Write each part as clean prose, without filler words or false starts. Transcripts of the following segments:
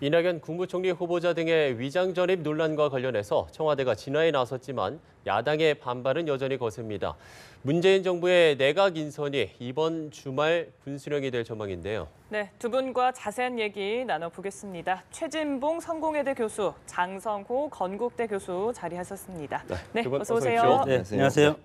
이낙연 국무총리 후보자 등의 위장 전입 논란과 관련해서 청와대가 진화에 나섰지만 야당의 반발은 여전히 거셉니다. 문재인 정부의 내각 인선이 이번 주말 분수령이 될 전망인데요. 네, 두 분과 자세한 얘기 나눠보겠습니다. 최진봉 성공회대 교수, 장성호 건국대 교수 자리하셨습니다. 네, 두 분 어서 오세요. 네, 안녕하세요.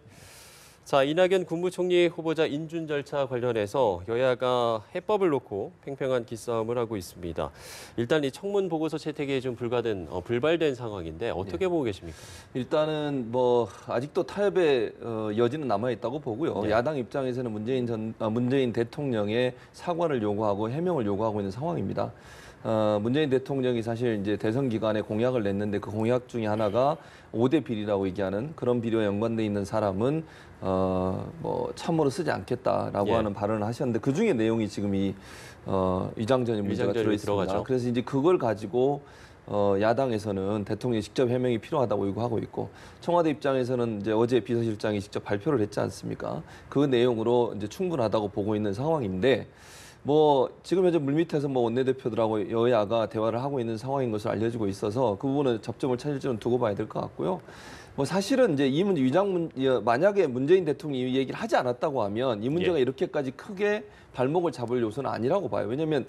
자, 이낙연 국무총리 후보자 인준 절차 관련해서 여야가 해법을 놓고 팽팽한 기싸움을 하고 있습니다. 일단 이 청문 보고서 채택이 좀 불발된 상황인데 어떻게 보고 계십니까? 일단은 뭐 아직도 타협의 여지는 남아 있다고 보고요. 네. 야당 입장에서는 문재인 대통령의 사과를 요구하고 해명을 요구하고 있는 상황입니다. 문재인 대통령이 사실 이제 대선 기간에 공약을 냈는데 그 공약 중에 하나가 5대 비리라고 얘기하는 그런 비리와 연관돼 있는 사람은 뭐 참모로 쓰지 않겠다라고 하는 발언을 하셨는데 그 중에 내용이 지금 이 위장전입 문제가 들어 있습니다. 들어가죠. 그래서 이제 그걸 가지고 야당에서는 대통령이 직접 해명이 필요하다고 요구하고 있고 청와대 입장에서는 이제 어제 비서실장이 직접 발표를 했지 않습니까? 그 내용으로 이제 충분하다고 보고 있는 상황인데. 뭐 지금 현재 물밑에서 뭐 원내대표들하고 여야가 대화를 하고 있는 상황인 것으로 알려지고 있어서 그 부분은 접점을 찾을지는 두고 봐야 될 것 같고요. 뭐 사실은 이제 이 문제 만약에 문재인 대통령이 이 얘기를 하지 않았다고 하면 이 문제가 이렇게까지 크게 발목을 잡을 요소는 아니라고 봐요. 왜냐하면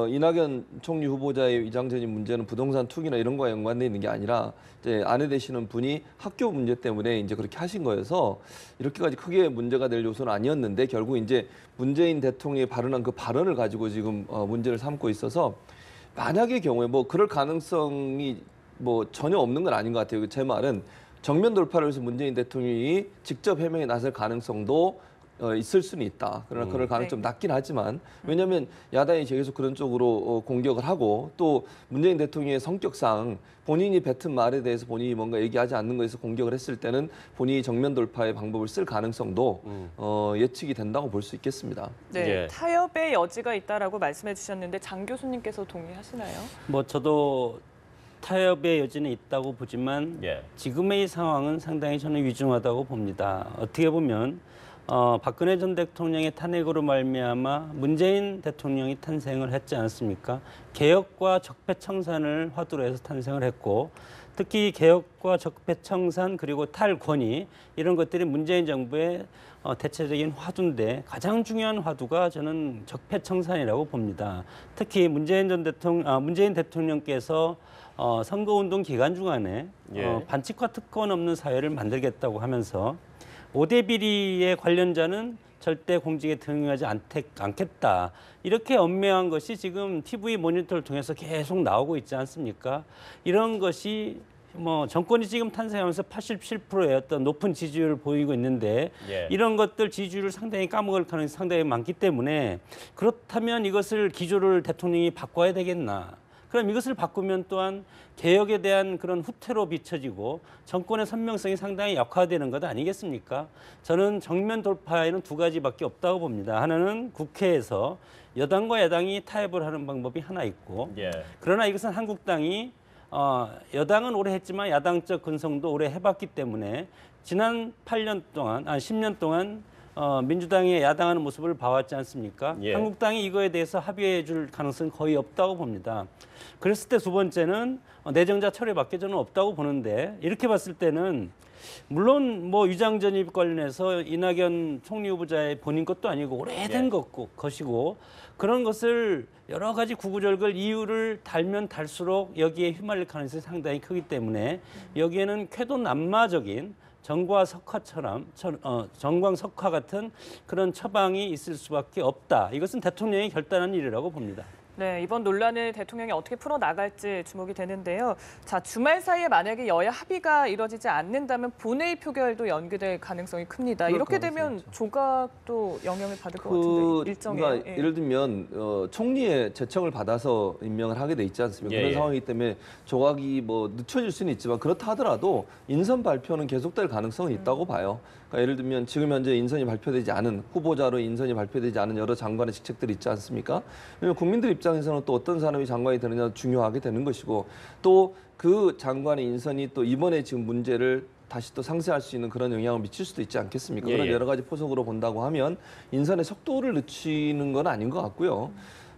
이낙연 총리 후보자의 위장전입 문제는 부동산 투기나 이런 거와 연관돼 있는 게 아니라 이제 아내 되시는 분이 학교 문제 때문에 이제 그렇게 하신 거여서 이렇게까지 크게 문제가 될 요소는 아니었는데 결국 이제 문재인 대통령이 발언한 그 발언을 가지고 지금 문제를 삼고 있어서 만약의 경우에 뭐 그럴 가능성이 뭐 전혀 없는 건 아닌 것 같아요. 제 말은 정면 돌파를 위해서 문재인 대통령이 직접 해명에 나설 가능성도 있을 수는 있다. 그러나 그럴 가능성이 좀 낮긴 하지만 왜냐하면 야당이 계속 그런 쪽으로 공격을 하고 또 문재인 대통령의 성격상 본인이 뱉은 말에 대해서 본인이 뭔가 얘기하지 않는 것에서 공격을 했을 때는 본인이 정면 돌파의 방법을 쓸 가능성도 예측이 된다고 볼 수 있겠습니다. 네, 타협의 여지가 있다라고 말씀해 주셨는데 장 교수님께서 동의하시나요? 뭐 저도 타협의 여지는 있다고 보지만 지금의 상황은 상당히 저는 위중하다고 봅니다. 어떻게 보면 박근혜 전 대통령의 탄핵으로 말미암아 문재인 대통령이 탄생을 했지 않습니까? 개혁과 적폐청산을 화두로 해서 탄생을 했고 특히 개혁과 적폐청산 그리고 탈권위 이런 것들이 문재인 정부의 대체적인 화두인데 가장 중요한 화두가 저는 적폐청산이라고 봅니다. 특히 문재인 대통령께서 선거운동 기간 중간에 반칙과 특권 없는 사회를 만들겠다고 하면서 5대 비리의 관련자는 절대 공직에 등용하지 않겠다. 이렇게 엄명한 것이 지금 TV 모니터를 통해서 계속 나오고 있지 않습니까? 이런 것이 뭐 정권이 지금 탄생하면서 87%의 어떤 높은 지지율을 보이고 있는데 이런 것들 지지율을 상당히 까먹을 가능성이 상당히 많기 때문에 그렇다면 이것을 기조를 대통령이 바꿔야 되겠나. 그럼 이것을 바꾸면 또한 개혁에 대한 그런 후퇴로 비춰지고 정권의 선명성이 상당히 약화되는 것 아니겠습니까? 저는 정면 돌파에는 두 가지밖에 없다고 봅니다. 하나는 국회에서 여당과 야당이 타협을 하는 방법이 하나 있고 그러나 이것은 한국당이 여당은 오래 했지만 야당적 근성도 오래 해봤기 때문에 지난 8년 동안, 10년 동안 민주당이 야당하는 모습을 봐왔지 않습니까? 한국당이 이거에 대해서 합의해 줄 가능성은 거의 없다고 봅니다. 그랬을 때 두 번째는 내정자 철회밖에 저는 없다고 보는데 이렇게 봤을 때는 물론 뭐 위장전입 관련해서 이낙연 총리 후보자의 본인 것도 아니고 오래된 것이고 그런 것을 여러 가지 구구절절 이유를 달면 달수록 여기에 휘말릴 가능성이 상당히 크기 때문에 여기에는 쾌도난마적인 정광석화 같은 그런 처방이 있을 수밖에 없다. 이것은 대통령이 결단한 일이라고 봅니다. 네, 이번 논란을 대통령이 어떻게 풀어나갈지 주목이 되는데요. 자, 주말 사이에 만약에 여야 합의가 이뤄지지 않는다면 본회의 표결도 연기될 가능성이 큽니다. 이렇게 되면 조각도 영향을 받을 것 같은데 일정에. 그러니까 예를 들면 총리의 제청을 받아서 임명을 하게 돼 있지 않습니까? 그런 상황이기 때문에 조각이 뭐 늦춰질 수는 있지만 그렇다 하더라도 인선 발표는 계속될 가능성은 있다고 봐요. 그러니까 예를 들면 지금 현재 인선이 발표되지 않은 후보자로 인선이 발표되지 않은 여러 장관의 직책들이 있지 않습니까? 왜냐하면 국민들 입장에서는 또 어떤 사람이 장관이 되느냐 중요하게 되는 것이고 또 그 장관의 인선이 또 이번에 지금 문제를 다시 또 상쇄할 수 있는 그런 영향을 미칠 수도 있지 않겠습니까? 그런 여러 가지 포석으로 본다고 하면 인선의 속도를 늦추는 건 아닌 것 같고요.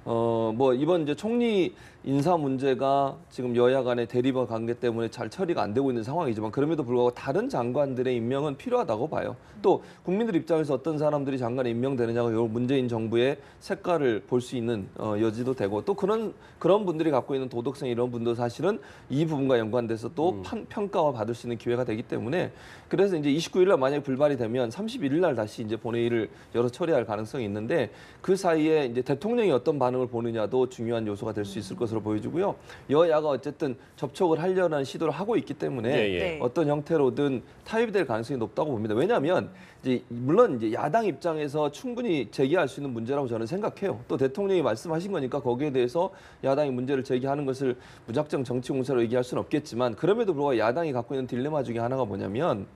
뭐 이번 이제 총리 인사 문제가 지금 여야 간의 대립과 관계 때문에 잘 처리가 안 되고 있는 상황이지만 그럼에도 불구하고 다른 장관들의 임명은 필요하다고 봐요. 또 국민들 입장에서 어떤 사람들이 장관에 임명되느냐가 요 문재인 정부의 색깔을 볼 수 있는 여지도 되고 또 그런 분들이 갖고 있는 도덕성 이런 분도 사실은 이 부분과 연관돼서 또 평가와 받을 수 있는 기회가 되기 때문에 그래서 이제 29일 날 만약에 불발이 되면 31일 날 다시 이제 본회의를 열어 처리할 가능성이 있는데 그 사이에 이제 대통령이 어떤 반응을 보느냐도 중요한 요소가 될 수 있을 것으로 보여지고요. 여야가 어쨌든 접촉을 하려는 시도를 하고 있기 때문에 네. 어떤 형태로든 타협이 될 가능성이 높다고 봅니다. 왜냐하면 이제 물론 이제 야당 입장에서 충분히 제기할 수 있는 문제라고 저는 생각해요. 또 대통령이 말씀하신 거니까 거기에 대해서 야당이 문제를 제기하는 것을 무작정 정치 공세로 얘기할 수는 없겠지만 그럼에도 불구하고 야당이 갖고 있는 딜레마 중에 하나가 뭐냐면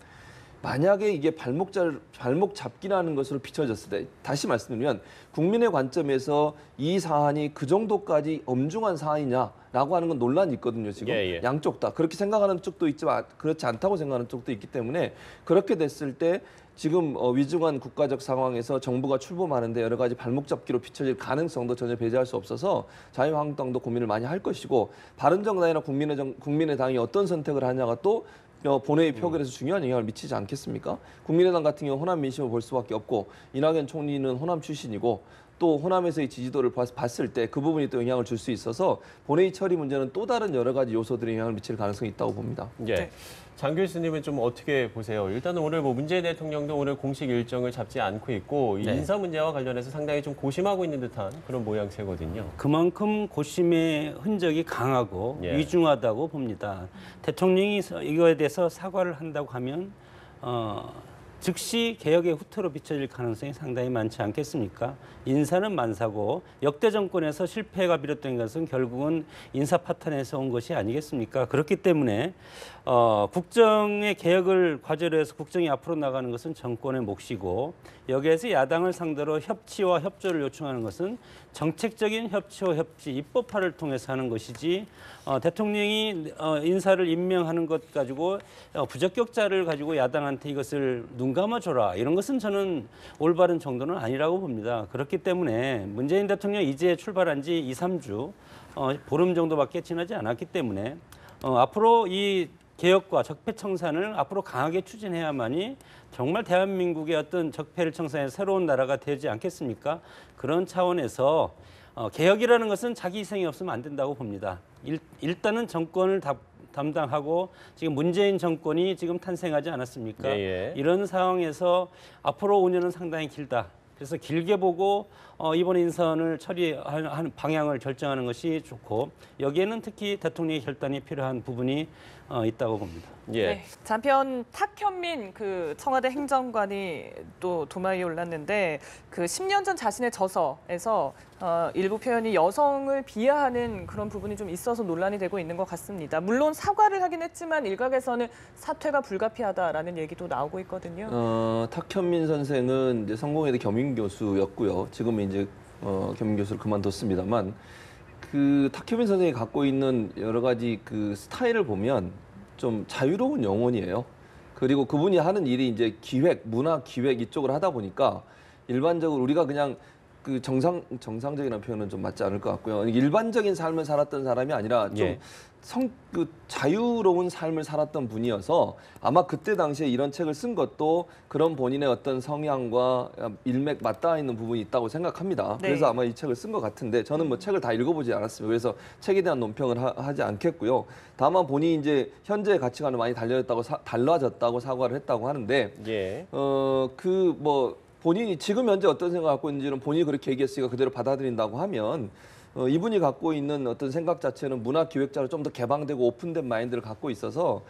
만약에 이게 발목 잡기라는 것으로 비춰졌을 때 다시 말씀드리면 국민의 관점에서 이 사안이 그 정도까지 엄중한 사안이냐라고 하는 건 논란이 있거든요. 지금 양쪽 다 그렇게 생각하는 쪽도 있지만 그렇지 않다고 생각하는 쪽도 있기 때문에 그렇게 됐을 때 지금 위중한 국가적 상황에서 정부가 출범하는데 여러 가지 발목 잡기로 비춰질 가능성도 전혀 배제할 수 없어서 자유한국당도 고민을 많이 할 것이고 바른정당이나 국민의당이 어떤 선택을 하냐가 또 본회의 표결에서 중요한 영향을 미치지 않겠습니까? 국민의당 같은 경우 호남 민심을 볼 수밖에 없고 이낙연 총리는 호남 출신이고 또 호남에서의 지지도를 봤을 때 그 부분이 또 영향을 줄 수 있어서 본회의 처리 문제는 또 다른 여러 가지 요소들이 영향을 미칠 가능성이 있다고 봅니다. 예. 장 교수님은 좀 어떻게 보세요? 일단은 오늘 문재인 대통령도 오늘 공식 일정을 잡지 않고 있고 이 인사 문제와 관련해서 상당히 좀 고심하고 있는 듯한 그런 모양새거든요. 그만큼 고심의 흔적이 강하고 위중하다고 봅니다. 대통령이 이거에 대해서 사과를 한다고 하면 즉시 개혁의 후퇴로 비춰질 가능성이 상당히 많지 않겠습니까? 인사는 만사고 역대 정권에서 실패가 비롯된 것은 결국은 인사 파탄에서 온 것이 아니겠습니까? 그렇기 때문에 국정의 개혁을 과제로 해서 국정이 앞으로 나가는 것은 정권의 몫이고 여기에서 야당을 상대로 협치와 협조를 요청하는 것은 정책적인 협치와 협치, 입법화를 통해서 하는 것이지 대통령이 인사를 임명하는 것 가지고 부적격자를 가지고 야당한테 이것을 눈 감아줘라 이런 것은 저는 올바른 정도는 아니라고 봅니다. 그렇기 때문에 문재인 대통령 이제 출발한 지 2, 3주 보름 정도밖에 지나지 않았기 때문에 앞으로 이 개혁과 적폐 청산을 앞으로 강하게 추진해야만이 정말 대한민국의 어떤 적폐를 청산해 새로운 나라가 되지 않겠습니까? 그런 차원에서 개혁이라는 것은 자기 희생이 없으면 안 된다고 봅니다. 일단은 정권을 담당하고 지금 문재인 정권이 지금 탄생하지 않았습니까? 이런 상황에서 앞으로 5년은 상당히 길다. 그래서 길게 보고 이번 인선을 처리하는 방향을 결정하는 것이 좋고 여기에는 특히 대통령의 결단이 필요한 부분이 있다고 봅니다. 네. 한편 탁현민 그 청와대 행정관이 또 도마에 올랐는데 그 10년 전 자신의 저서에서 일부 표현이 여성을 비하하는 그런 부분이 좀 있어서 논란이 되고 있는 것 같습니다. 물론 사과를 하긴 했지만 일각에서는 사퇴가 불가피하다라는 얘기도 나오고 있거든요. 탁현민 선생은 이제 성공회대 겸임 교수였고요. 지금 이제 겸임 교수를 그만뒀습니다만 그 탁현민 선생이 갖고 있는 여러 가지 그 스타일을 보면 좀 자유로운 영혼이에요. 그리고 그분이 하는 일이 이제 기획, 문화 기획 이쪽을 하다 보니까 일반적으로 우리가 그냥 그 정상적이라는 표현은 좀 맞지 않을 것 같고요. 일반적인 삶을 살았던 사람이 아니라 좀 그 자유로운 삶을 살았던 분이어서 아마 그때 당시에 이런 책을 쓴 것도 그런 본인의 어떤 성향과 일맥 맞닿아 있는 부분이 있다고 생각합니다. 그래서 아마 이 책을 쓴 것 같은데 저는 뭐 책을 다 읽어보지 않았습니다. 그래서 책에 대한 논평을 하지 않겠고요. 다만 본인이 이제 현재의 가치관을 많이 달라졌다고 사과를 했다고 하는데 그 뭐 본인이 지금 현재 어떤 생각을 갖고 있는지는 본인이 그렇게 얘기했으니까 그대로 받아들인다고 하면 이분이 갖고 있는 어떤 생각 자체는 문화 기획자로 좀 더 개방되고 오픈된 마인드를 갖고 있어서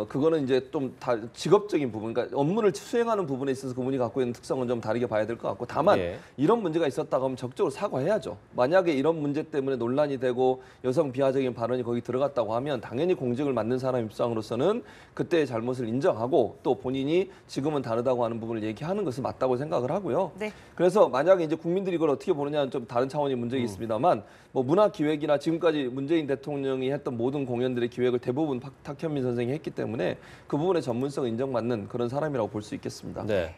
그거는 이제 좀 다 직업적인 부분, 그러니까 업무를 수행하는 부분에 있어서 그분이 갖고 있는 특성은 좀 다르게 봐야 될 것 같고 다만 이런 문제가 있었다고 하면 적극적으로 사과해야죠. 만약에 이런 문제 때문에 논란이 되고 여성 비하적인 발언이 거기 들어갔다고 하면 당연히 공직을 맡는 사람 입장으로서는 그때의 잘못을 인정하고 또 본인이 지금은 다르다고 하는 부분을 얘기하는 것은 맞다고 생각을 하고요. 그래서 만약에 이제 국민들이 이걸 어떻게 보느냐는 좀 다른 차원의 문제가 있습니다만 뭐 문화 기획이나 지금까지 문재인 대통령이 했던 모든 공연들의 기획을 대부분 탁현민 선생이 했기 때문에 그 부분의 전문성을 인정받는 그런 사람이라고 볼 수 있겠습니다. 네.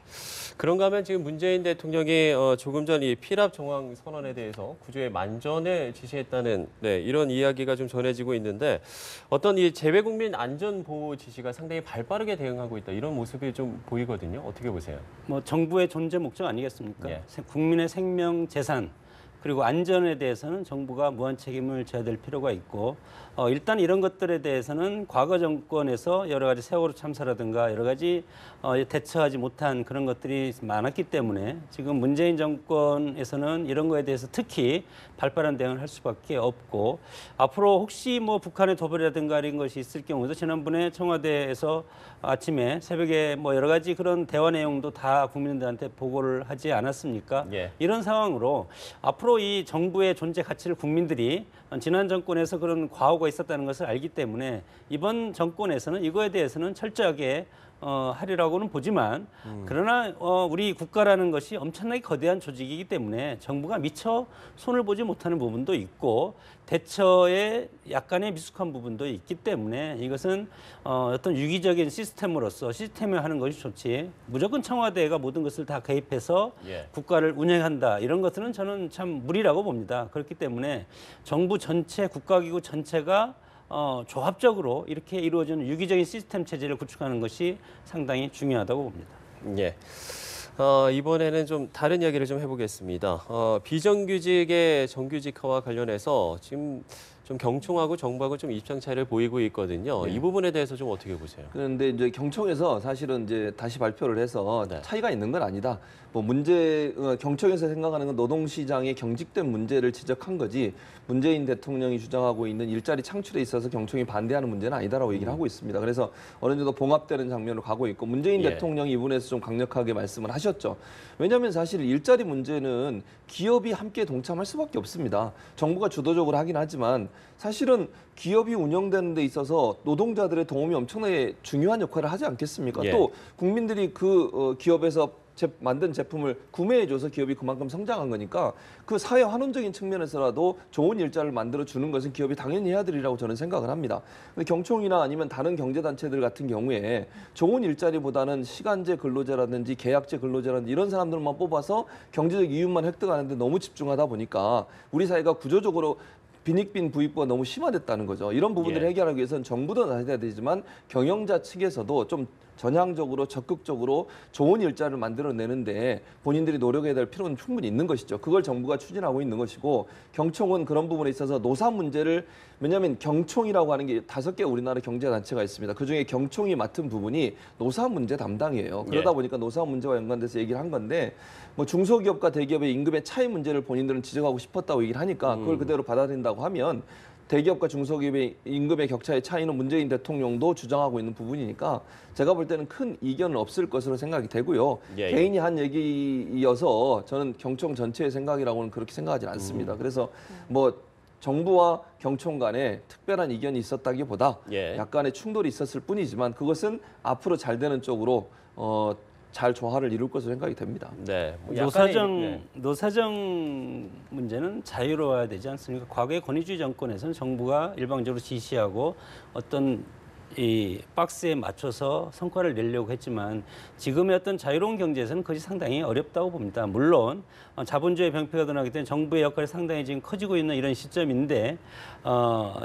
그런가 하면 지금 문재인 대통령이 조금 전 이 피랍 정황 선언에 대해서 구조의 만전을 지시했다는 이런 이야기가 좀 전해지고 있는데 어떤 이 재외국민 안전보호 지시가 상당히 발빠르게 대응하고 있다 이런 모습이 좀 보이거든요. 어떻게 보세요? 뭐 정부의 존재 목적 아니겠습니까? 예. 국민의 생명, 재산 그리고 안전에 대해서는 정부가 무한 책임을 져야 될 필요가 있고 일단 이런 것들에 대해서는 과거 정권에서 여러 가지 세월호 참사라든가 여러 가지 대처하지 못한 그런 것들이 많았기 때문에 지금 문재인 정권에서는 이런 거에 대해서 특히 발빠른 대응을 할 수밖에 없고 앞으로 혹시 뭐 북한의 도발이라든가 이런 것이 있을 경우도 지난번에 청와대에서 아침에 새벽에 뭐 여러 가지 그런 대화 내용도 다 국민들한테 보고를 하지 않았습니까? 예. 이런 상황으로 앞으로 이 정부의 존재 가치를 국민들이 지난 정권에서 그런 과오가 있었다는 것을 알기 때문에 이번 정권에서는 이거에 대해서는 철저하게 하리라고는 보지만 그러나 우리 국가라는 것이 엄청나게 거대한 조직이기 때문에 정부가 미처 손을 보지 못하는 부분도 있고 대처에 약간의 미숙한 부분도 있기 때문에 이것은 어떤 유기적인 시스템으로서 시스템에 하는 것이 좋지 무조건 청와대가 모든 것을 다 개입해서 예. 국가를 운영한다 이런 것들은 저는 참 무리라고 봅니다. 그렇기 때문에 정부 전체 국가기구 전체가 조합적으로 이렇게 이루어지는 유기적인 시스템 체제를 구축하는 것이 상당히 중요하다고 봅니다. 예. 이번에는 좀 다른 이야기를 좀 해보겠습니다. 비정규직의 정규직화와 관련해서 지금 좀 경총하고 정부하고 좀 입장 차이를 보이고 있거든요. 이 부분에 대해서 좀 어떻게 보세요? 그런데 이제 경총에서 사실은 이제 다시 발표를 해서 네. 차이가 있는 건 아니다. 뭐 경총에서 생각하는 건 노동시장의 경직된 문제를 지적한 거지 문재인 대통령이 주장하고 있는 일자리 창출에 있어서 경총이 반대하는 문제는 아니다라고 얘기를 하고 있습니다. 그래서 어느 정도 봉합되는 장면으로 가고 있고 문재인 예. 대통령이 이 부분에서 좀 강력하게 말씀을 하셨죠. 왜냐하면 사실 일자리 문제는 기업이 함께 동참할 수밖에 없습니다. 정부가 주도적으로 하긴 하지만 사실은 기업이 운영되는 데 있어서 노동자들의 도움이 엄청나게 중요한 역할을 하지 않겠습니까? 예. 또 국민들이 그 기업에서 만든 제품을 구매해줘서 기업이 그만큼 성장한 거니까 그 사회 환원적인 측면에서라도 좋은 일자리를 만들어주는 것은 기업이 당연히 해야 되리라고 저는 생각을 합니다. 근데 경총이나 아니면 다른 경제단체들 같은 경우에 좋은 일자리보다는 시간제 근로자라든지 계약제 근로자라든지 이런 사람들만 뽑아서 경제적 이윤만 획득하는데 너무 집중하다 보니까 우리 사회가 구조적으로 빈익빈 부익부가 너무 심화됐다는 거죠. 이런 부분들을 예. 해결하기 위해서는 정부도 나서야 되지만 경영자 측에서도 좀 전향적으로 적극적으로 좋은 일자리를 만들어내는데 본인들이 노력해야 될 필요는 충분히 있는 것이죠. 그걸 정부가 추진하고 있는 것이고 경총은 그런 부분에 있어서 노사 문제를 왜냐하면 경총이라고 하는 게 5개 우리나라 경제단체가 있습니다. 그중에 경총이 맡은 부분이 노사 문제 담당이에요. 그러다 예. 보니까 노사 문제와 연관돼서 얘기를 한 건데 뭐 중소기업과 대기업의 임금의 차이 문제를 본인들은 지적하고 싶었다고 얘기를 하니까 그걸 그대로 받아들인다고 하면 대기업과 중소기업의 임금의 격차의 차이는 문재인 대통령도 주장하고 있는 부분이니까 제가 볼 때는 큰 이견은 없을 것으로 생각이 되고요. 예. 개인이 한 얘기여서 저는 경총 전체의 생각이라고는 그렇게 생각하지 않습니다. 그래서 뭐 정부와 경총 간에 특별한 이견이 있었다기보다 예. 약간의 충돌이 있었을 뿐이지만 그것은 앞으로 잘 되는 쪽으로 잘 조화를 이룰 것으로 생각이 됩니다. 네. 뭐 약간의, 노사정 문제는 자유로워야 되지 않습니까? 과거의 권위주의 정권에서는 정부가 일방적으로 지시하고 어떤 이 박스에 맞춰서 성과를 내려고 했지만 지금의 어떤 자유로운 경제에서는 그것이 상당히 어렵다고 봅니다. 물론 자본주의 병폐가 드러나기 때문에 정부의 역할이 상당히 지금 커지고 있는 이런 시점인데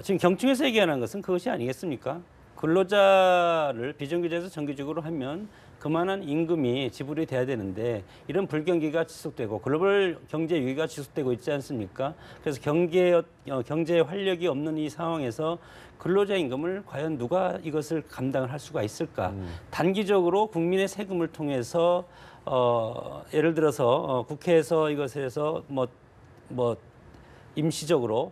지금 경총에서 얘기하는 것은 그것이 아니겠습니까? 근로자를 비정규직에서 정규직으로 하면 그만한 임금이 지불이 돼야 되는데 이런 불경기가 지속되고 글로벌 경제 위기가 지속되고 있지 않습니까? 그래서 경제 활력이 없는 이 상황에서 근로자 임금을 과연 누가 이것을 감당을 할 수가 있을까? 단기적으로 국민의 세금을 통해서 예를 들어서 국회에서 이것에서 뭐 임시적으로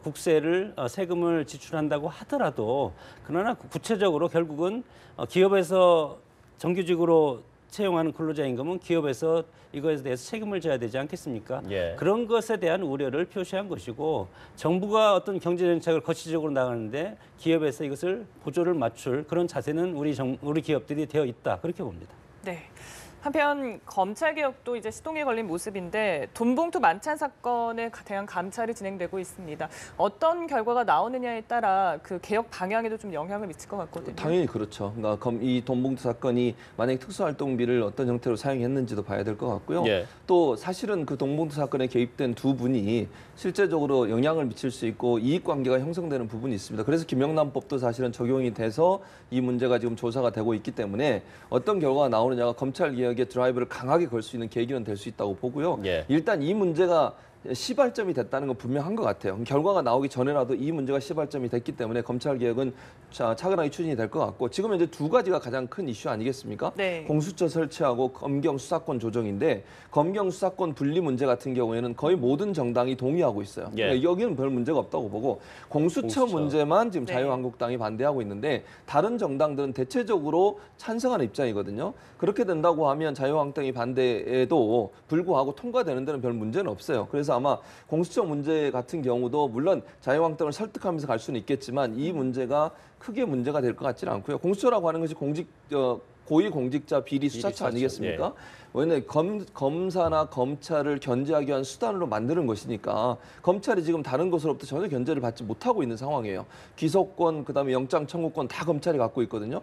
국세를 세금을 지출한다고 하더라도 그러나 구체적으로 결국은 기업에서 정규직으로 채용하는 근로자 임금은 기업에서 이것에 대해서 책임을 져야 되지 않겠습니까? 예. 그런 것에 대한 우려를 표시한 것이고 정부가 어떤 경제 정책을 거시적으로 나가는데 기업에서 이것을 보조를 맞출 그런 자세는 우리 기업들이 되어 있다 그렇게 봅니다. 네. 한편 검찰 개혁도 이제 시동에 걸린 모습인데 돈봉투 만찬 사건에 대한 감찰이 진행되고 있습니다. 어떤 결과가 나오느냐에 따라 그 개혁 방향에도 좀 영향을 미칠 것 같거든요. 당연히 그렇죠. 그러니까 이 돈봉투 사건이 만약 특수활동비를 어떤 형태로 사용했는지도 봐야 될 것 같고요. 예. 또 사실은 그 돈봉투 사건에 개입된 두 분이 실제적으로 영향을 미칠 수 있고 이익관계가 형성되는 부분이 있습니다. 그래서 김영란법도 사실은 적용이 돼서 이 문제가 지금 조사가 되고 있기 때문에 어떤 결과가 나오느냐가 검찰 개혁의 드라이브를 강하게 걸 수 있는 계기는 될 수 있다고 보고요. 예. 일단 이 문제가 시발점이 됐다는 건 분명한 것 같아요. 결과가 나오기 전에라도 이 문제가 시발점이 됐기 때문에 검찰 개혁은 차근하게 추진이 될 것 같고 지금 현재 두 가지가 가장 큰 이슈 아니겠습니까? 네. 공수처 설치하고 검경 수사권 조정인데 검경 수사권 분리 문제 같은 경우에는 거의 모든 정당이 동의하고 있어요. 예. 그러니까 여기는 별 문제가 없다고 보고 공수처 문제만 지금 네. 자유한국당이 반대하고 있는데 다른 정당들은 대체적으로 찬성하는 입장이거든요. 그렇게 된다고 하면 자유한국당이 반대에도 불구하고 통과되는 데는 별 문제는 없어요. 그래서 아마 공수처 문제 같은 경우도 물론 자유한국당을 설득하면서 갈 수는 있겠지만 이 문제가 크게 문제가 될 것 같지는 않고요. 공수처라고 하는 것이 고위공직자 비리 수사처 아니겠습니까? 왜냐하면 검사나 검찰을 견제하기 위한 수단으로 만드는 것이니까 검찰이 지금 다른 곳으로부터 전혀 견제를 받지 못하고 있는 상황이에요. 기소권, 그다음에 영장 청구권 다 검찰이 갖고 있거든요.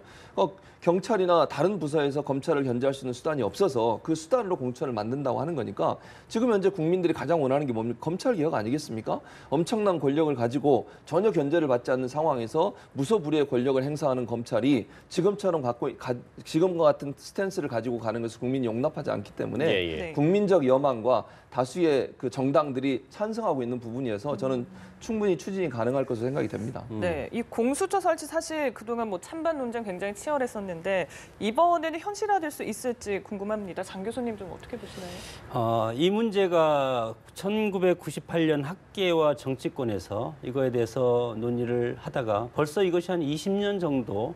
경찰이나 다른 부서에서 검찰을 견제할 수 있는 수단이 없어서 그 수단으로 공수처를 만든다고 하는 거니까 지금 현재 국민들이 가장 원하는 게 뭡니까? 검찰 개혁 아니겠습니까? 엄청난 권력을 가지고 전혀 견제를 받지 않는 상황에서 무소불위의 권력을 행사하는 검찰이 지금과 같은 스탠스를 가지고 가는 것을 국민이 용납하지 않기 때문에 예, 예. 네. 국민적 여망과 다수의 그 정당들이 찬성하고 있는 부분이어서 저는 충분히 추진이 가능할 것으로 생각이 됩니다. 네, 이 공수처 설치 사실 그동안 뭐 찬반 논쟁 굉장히 치열했었는데 이번에는 현실화될 수 있을지 궁금합니다. 장 교수님 좀 어떻게 보시나요? 이 문제가 1998년 학계와 정치권에서 이거에 대해서 논의를 하다가 벌써 이것이 한 20년 정도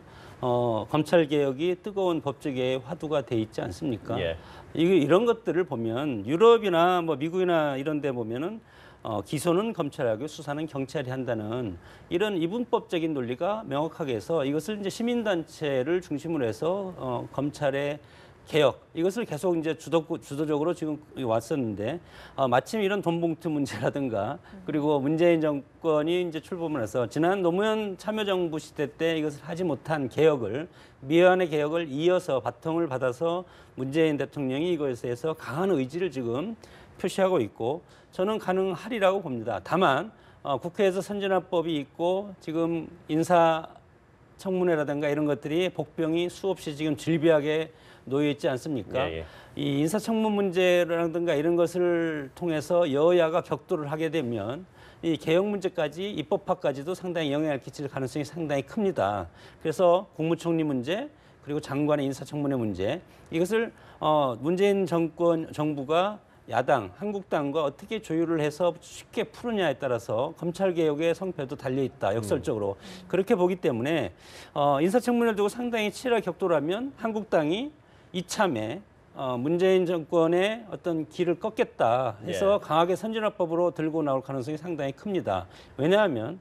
검찰 개혁이 뜨거운 법조계의 화두가 돼 있지 않습니까? 예. 이런 것들을 보면 유럽이나 뭐 미국이나 이런 데 보면은 기소는 검찰하고 수사는 경찰이 한다는 이런 이분법적인 논리가 명확하게 해서 이것을 이제 시민단체를 중심으로 해서 검찰의 개혁 이것을 계속 이제 주도적으로 지금 왔었는데 마침 이런 돈봉투 문제라든가 그리고 문재인 정권이 이제 출범을 해서 지난 노무현 참여정부 시대 때 이것을 하지 못한 개혁을 미완의 개혁을 이어서 바통을 받아서 문재인 대통령이 이것에 대해서 강한 의지를 지금 표시하고 있고 저는 가능하리라고 봅니다. 다만 국회에서 선진화법이 있고 지금 인사청문회라든가 이런 것들이 복병이 수없이 지금 질비하게 놓여 있지 않습니까? 예, 예. 이 인사청문 문제라든가 이런 것을 통해서 여야가 격돌을 하게 되면 이 개혁 문제까지 입법화까지도 상당히 영향을 끼칠 가능성이 상당히 큽니다. 그래서 국무총리 문제 그리고 장관의 인사청문회 문제 이것을 문재인 정부가 야당, 한국당과 어떻게 조율을 해서 쉽게 푸느냐에 따라서 검찰개혁의 성패도 달려있다, 역설적으로. 그렇게 보기 때문에 인사청문회를 두고 상당히 치열하게 격돌하면 한국당이 이참에 문재인 정권의 어떤 길을 꺾겠다 해서 강하게 선진화법으로 들고 나올 가능성이 상당히 큽니다. 왜냐하면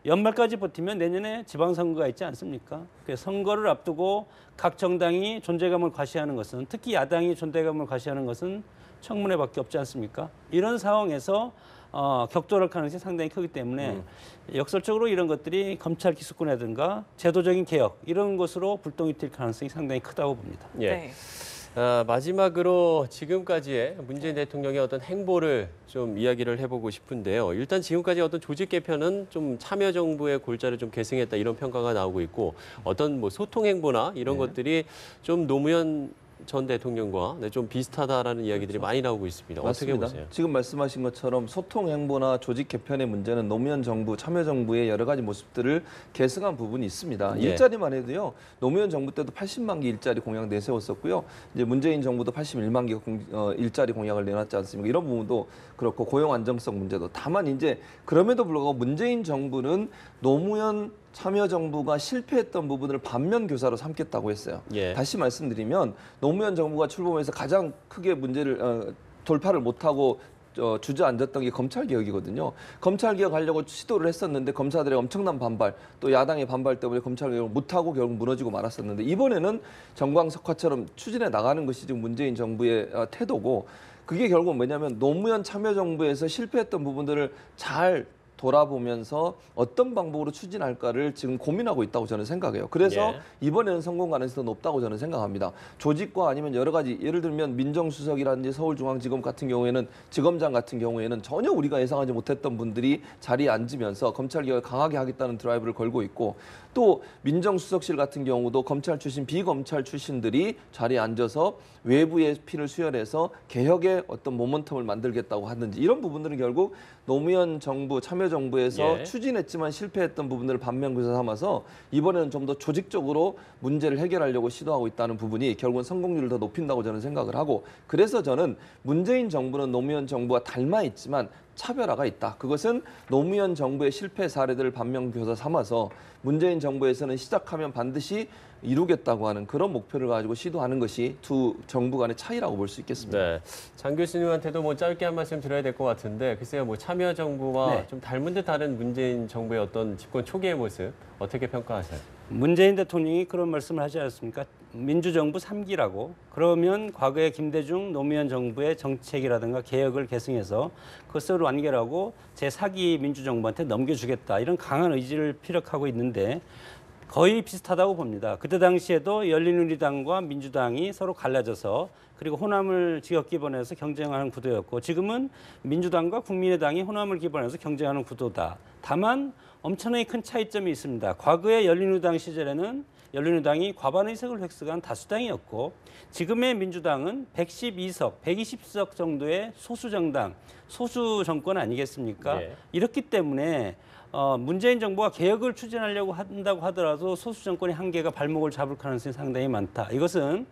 연말까지 버티면 내년에 지방선거가 있지 않습니까? 그래서 선거를 앞두고 각 정당이 존재감을 과시하는 것은 특히 야당이 존재감을 과시하는 것은 청문회밖에 없지 않습니까? 이런 상황에서 격돌할 가능성이 상당히 크기 때문에 역설적으로 이런 것들이 검찰 기소권이라든가 제도적인 개혁 이런 것으로 불똥이 튈 가능성이 상당히 크다고 봅니다. 예. 네. 마지막으로 지금까지의 문재인 대통령의 어떤 행보를 좀 이야기를 해보고 싶은데요. 일단 지금까지 어떤 조직 개편은 좀 참여정부의 골자를 좀 계승했다 이런 평가가 나오고 있고 어떤 뭐 소통 행보나 이런 것들이 좀 노무현 전 대통령과 좀 비슷하다라는 이야기들이 많이 나오고 있습니다. 맞습니다. 어떻게 보세요? 지금 말씀하신 것처럼 소통 행보나 조직 개편의 문제는 노무현 정부, 참여정부의 여러 가지 모습들을 계승한 부분이 있습니다. 예. 일자리만 해도요. 노무현 정부 때도 80만 개 일자리 공약 내세웠었고요. 이제 문재인 정부도 81만 개 일자리 공약을 내놨지 않습니까? 이런 부분도 그렇고 고용 안정성 문제도. 다만 이제 그럼에도 불구하고 문재인 정부는 노무현 참여정부가 실패했던 부분을 반면 교사로 삼겠다고 했어요. 예. 다시 말씀드리면 노무현 정부가 출범해서 가장 크게 문제를 돌파를 못하고 주저앉았던 게 검찰 개혁이거든요. 검찰 개혁하려고 시도를 했었는데 검사들의 엄청난 반발, 또 야당의 반발 때문에 검찰 개혁을 못하고 결국 무너지고 말았었는데 이번에는 정광석화처럼 추진해 나가는 것이 지금 문재인 정부의 태도고 그게 결국 뭐냐면 노무현 참여정부에서 실패했던 부분들을 잘 돌아보면서 어떤 방법으로 추진할까를 지금 고민하고 있다고 저는 생각해요. 그래서 이번에는 성공 가능성이 더 높다고 저는 생각합니다. 조직과 아니면 여러 가지 예를 들면 민정수석이라든지 서울중앙지검 같은 경우에는 지검장 같은 경우에는 전혀 우리가 예상하지 못했던 분들이 자리에 앉으면서 검찰개혁을 강하게 하겠다는 드라이브를 걸고 있고 또 민정수석실 같은 경우도 검찰 출신, 비검찰 출신들이 자리에 앉아서 외부의 피를 수혈해서 개혁의 어떤 모멘텀을 만들겠다고 하든지 이런 부분들은 결국 노무현 정부, 참여정부에서 추진했지만 실패했던 부분들을 반면교사 삼아서 이번에는 좀 더 조직적으로 문제를 해결하려고 시도하고 있다는 부분이 결국은 성공률을 더 높인다고 저는 생각을 하고 그래서 저는 문재인 정부는 노무현 정부와 닮아 있지만 차별화가 있다. 그것은 노무현 정부의 실패 사례들을 반면교사 삼아서 문재인 정부에서는 시작하면 반드시 이루겠다고 하는 그런 목표를 가지고 시도하는 것이 두 정부 간의 차이라고 볼 수 있겠습니다. 네, 장 교수님한테도 뭐 짧게 한 말씀 드려야 될 것 같은데 글쎄요, 뭐 참여정부와 좀 닮은 듯 다른 문재인 정부의 어떤 집권 초기의 모습 어떻게 평가하세요? 문재인 대통령이 그런 말씀을 하지 않았습니까? 민주정부 3기라고. 그러면 과거에 김대중 노무현 정부의 정책이라든가 개혁을 계승해서 그것을 완결하고 제4기 민주정부한테 넘겨주겠다. 이런 강한 의지를 피력하고 있는데 거의 비슷하다고 봅니다. 그때 당시에도 열린우리당과 민주당이 서로 갈라져서 그리고 호남을 지역 기반에서 경쟁하는 구도였고 지금은 민주당과 국민의당이 호남을 기반해서 경쟁하는 구도다. 다만 엄청나게 큰 차이점이 있습니다. 과거의 열린우리당 시절에는 열린우리당이 과반 의석을 획득한 다수당이었고 지금의 민주당은 112석, 120석 정도의 소수 정당, 소수 정권 아니겠습니까? 이렇기 때문에 문재인 정부가 개혁을 추진하려고 한다고 하더라도 소수 정권의 한계가 발목을 잡을 가능성이 상당히 많다. 이것은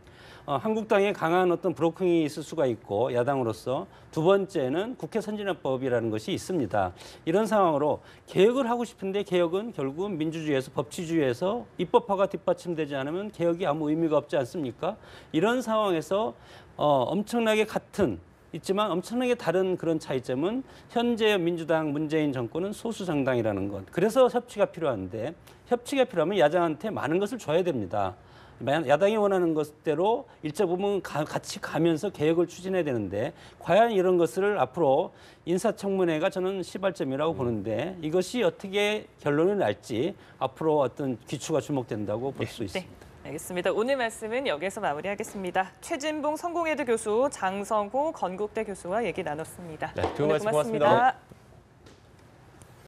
한국당에 강한 어떤 브로킹이 있을 수가 있고 야당으로서 두 번째는 국회 선진화법이라는 것이 있습니다. 이런 상황으로 개혁을 하고 싶은데 개혁은 결국은 민주주의에서 법치주의에서 입법화가 뒷받침되지 않으면 개혁이 아무 의미가 없지 않습니까? 이런 상황에서 엄청나게 있지만 엄청나게 다른 그런 차이점은 현재 민주당 문재인 정권은 소수 정당이라는 것. 그래서 협치가 필요한데 협치가 필요하면 야당한테 많은 것을 줘야 됩니다. 야당이 원하는 것대로 일정 부분 같이 가면서 개혁을 추진해야 되는데 과연 이런 것을 앞으로 인사청문회가 저는 시발점이라고 보는데 이것이 어떻게 결론을 날지 앞으로 어떤 기초가 주목된다고 볼 수 있습니다. 알겠습니다. 오늘 말씀은 여기서 마무리하겠습니다. 최진봉 성공회대 교수, 장성호 건국대 교수와 얘기 나눴습니다. 네, 두 분 말씀 고맙습니다. 고맙습니다.